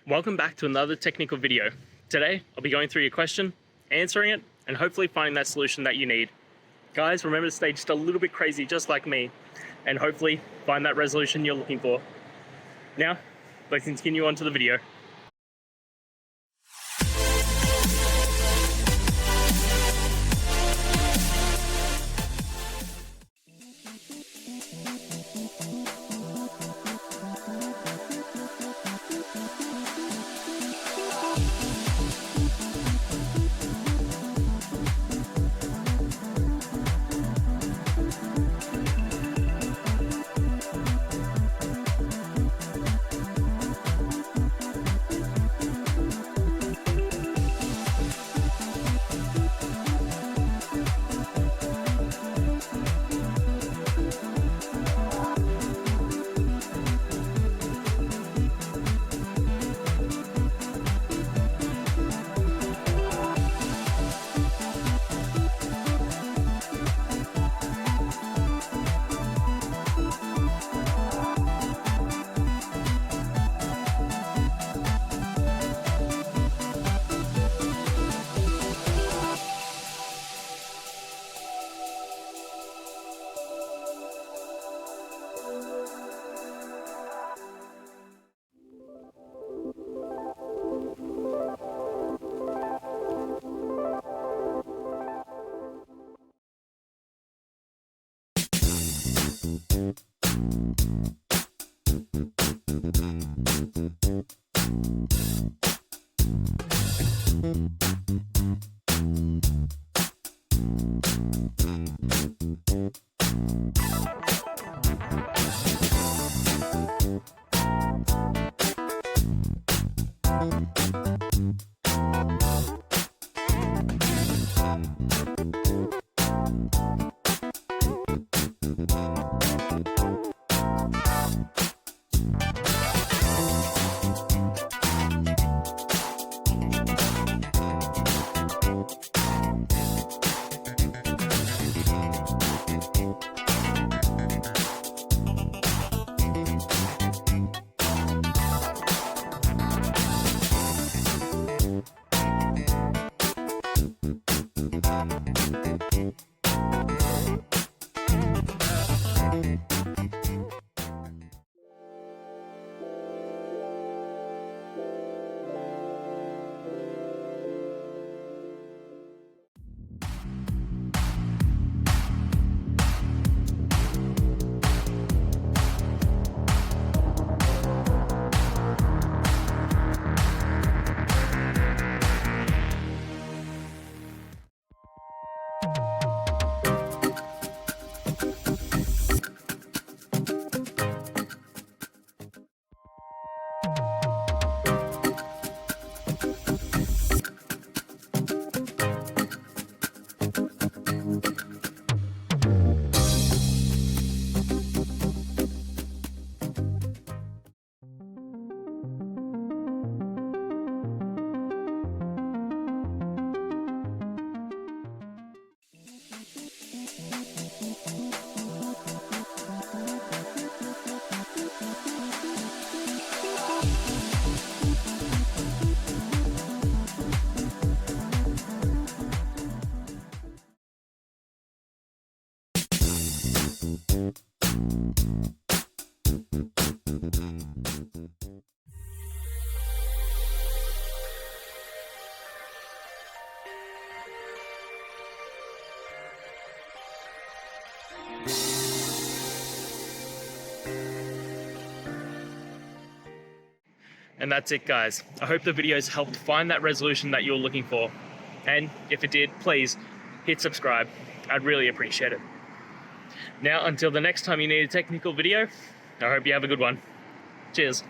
Welcome back to another technical video. Today, I'll be going through your question, answering it, and hopefully finding that solution that you need. Guys, remember to stay just a little bit crazy, just like me, and hopefully find that resolution you're looking for. Now, let's continue on to the video. And that's it, guys. I hope the videos helped find that resolution that you're looking for. And if it did, please hit subscribe. I'd really appreciate it. Now, until the next time you need a technical video, I hope you have a good one. Cheers.